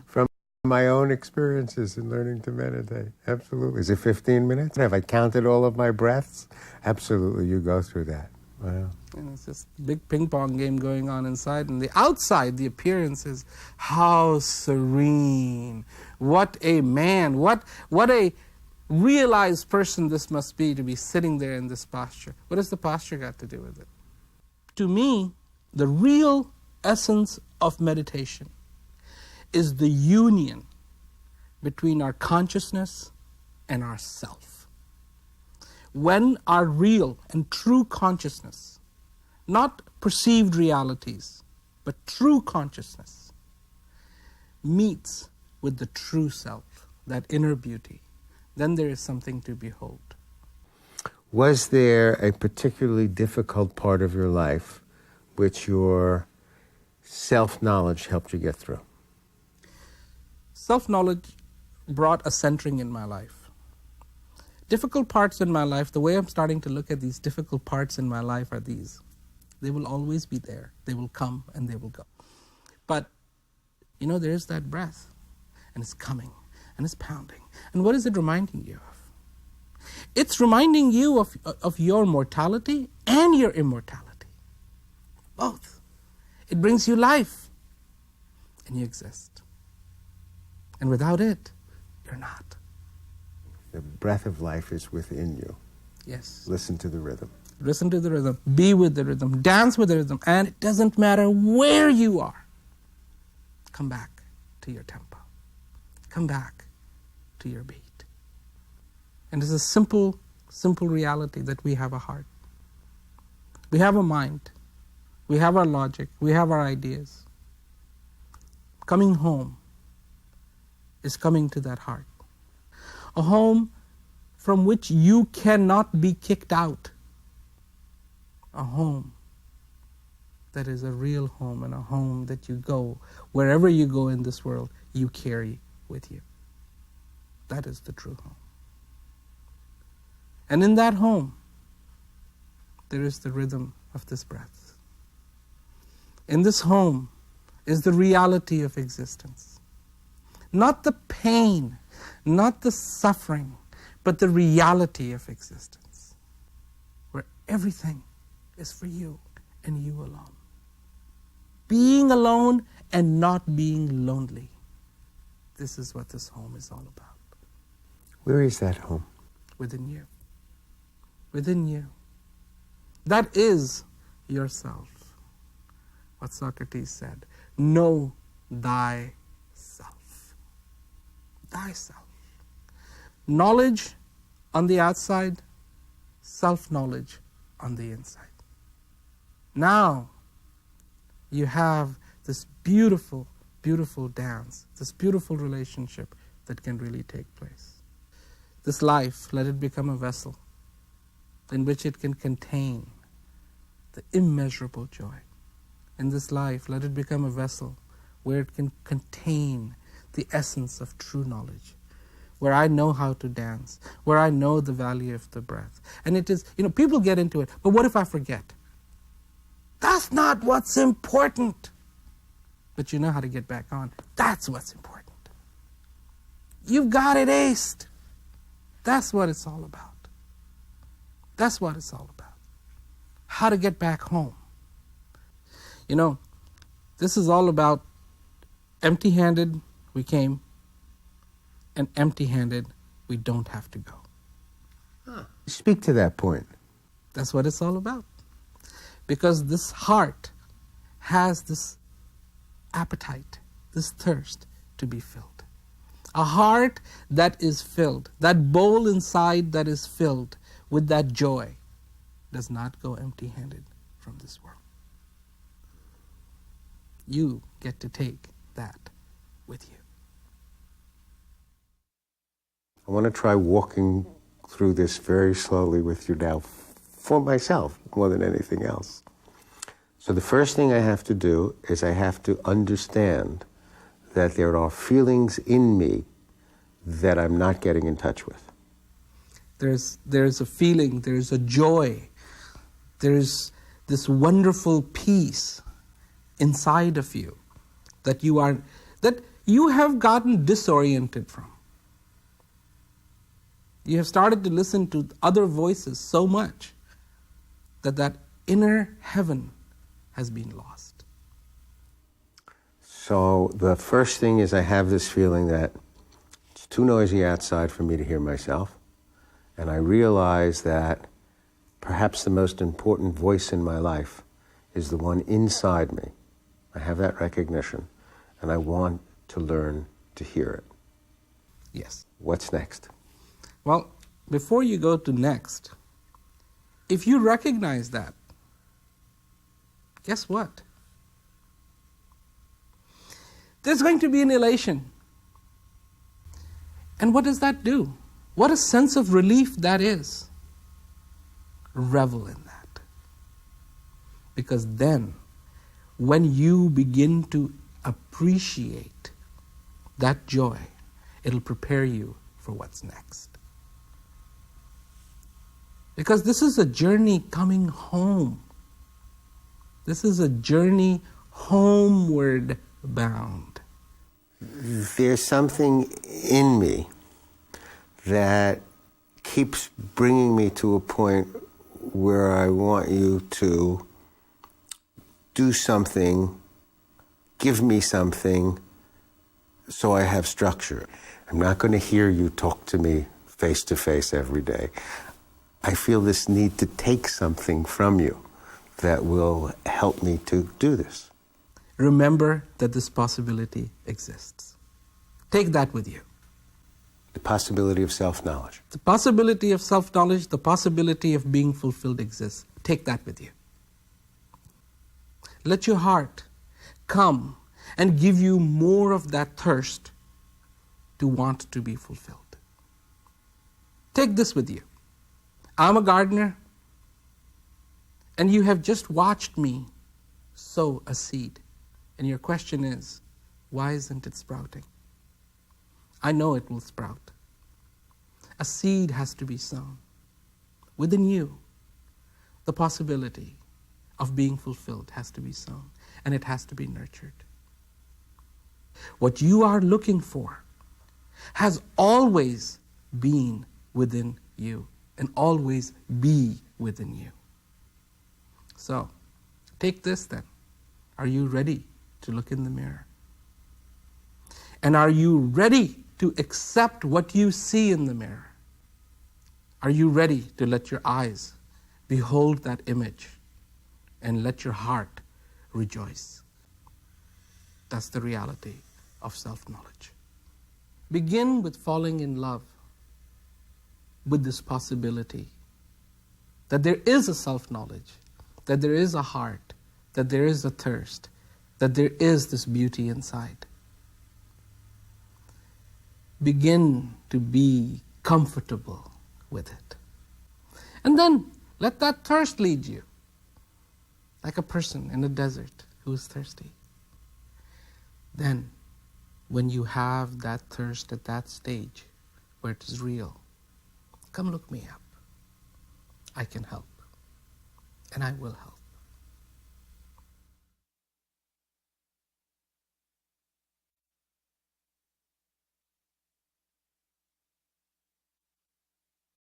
From my own experiences in learning to meditate. Absolutely. Is it 15 minutes? Have I counted all of my breaths? Absolutely. You go through that. Wow. And it's this big ping pong game going on inside, and the outside, the appearance is how serene. What a man, what a realized person this must be to be sitting there in this posture. What has the posture got to do with it? To me, the real essence of meditation is the union between our consciousness and our self. When our real and true consciousness, not perceived realities, but true consciousness, meets with the true self, that inner beauty, then there is something to behold. Was there a particularly difficult part of your life which your self-knowledge helped you get through? Self-knowledge brought a centering in my life. Difficult parts in my life, the way I'm starting to look at these difficult parts in my life are these. They will always be there. They will come and they will go. But, there is that breath, and it's coming, and it's pounding. And what is it reminding you of? It's reminding you of your mortality and your immortality. Both. It brings you life, and you exist. And without it, you're not. The breath of life is within you. Yes. Listen to the rhythm. Listen to the rhythm. Be with the rhythm. Dance with the rhythm. And it doesn't matter where you are. Come back to your tempo. Come back to your beat. And it's a simple reality that we have a heart. We have a mind. We have our logic. We have our ideas. Coming home is coming to that heart. A home from which you cannot be kicked out. A home that is a real home, and a home that you go, wherever you go in this world, you carry with you. That is the true home. And in that home, there is the rhythm of this breath. In this home is the reality of existence. Not the pain, not the suffering, but the reality of existence, where everything is for you and you alone. Being alone and not being lonely. This is what this home is all about. Where is that home? Within you. Within you. That is yourself. What Socrates said, know thyself. Thyself. Knowledge on the outside, self-knowledge on the inside. Now you have this beautiful, beautiful dance, this beautiful relationship that can really take place. This life, let it become a vessel in which it can contain the immeasurable joy. In this life, let it become a vessel where it can contain the essence of true knowledge, where I know how to dance, where I know the value of the breath. And it is, people get into it, but what if I forget? That's not what's important. But you know how to get back on. That's what's important. You've got it aced. That's what it's all about. That's what it's all about. How to get back home. This is all about empty-handed we came, and empty-handed we don't have to go. Speak to that point. That's what it's all about. Because this heart has this appetite, this thirst to be filled. A heart that is filled, that bowl inside that is filled with that joy, does not go empty-handed from this world. You get to take that with you. I want to try walking through this very slowly with you now, for myself more than anything else. So the first thing I have to do is I have to understand that there are feelings in me that I'm not getting in touch with. There's a feeling, there's a joy, there's this wonderful peace inside of you that you have gotten disoriented from. You have started to listen to other voices so much that inner heaven has been lost. So the first thing is I have this feeling that it's too noisy outside for me to hear myself. And I realize that perhaps the most important voice in my life is the one inside me. I have that recognition, and I want to learn to hear it. Yes. What's next? Well, before you go to next, if you recognize that, guess what? There's going to be an elation. And what does that do? What a sense of relief that is. Revel in that. Because then, when you begin to appreciate that joy, it'll prepare you for what's next. Because this is a journey coming home. This is a journey homeward bound. There's something in me that keeps bringing me to a point where I want you to do something, give me something, so I have structure. I'm not going to hear you talk to me face to face every day. I feel this need to take something from you that will help me to do this. Remember that this possibility exists. Take that with you. The possibility of self-knowledge. The possibility of self-knowledge, the possibility of being fulfilled exists. Take that with you. Let your heart come and give you more of that thirst to want to be fulfilled. Take this with you. I'm a gardener, and you have just watched me sow a seed. And your question is, why isn't it sprouting? I know it will sprout. A seed has to be sown. Within you, the possibility of being fulfilled has to be sown, and it has to be nurtured. What you are looking for has always been within you and always be within you. So, take this then. Are you ready to look in the mirror? And are you ready to accept what you see in the mirror? Are you ready to let your eyes behold that image and let your heart rejoice? That's the reality of self-knowledge. Begin with falling in love with this possibility that there is a self-knowledge, that there is a heart, that there is a thirst, that there is this beauty inside. Begin to be comfortable with it. And then let that thirst lead you, like a person in a desert who is thirsty. Then, when you have that thirst at that stage where it is real, come look me up. I can help, and I will help.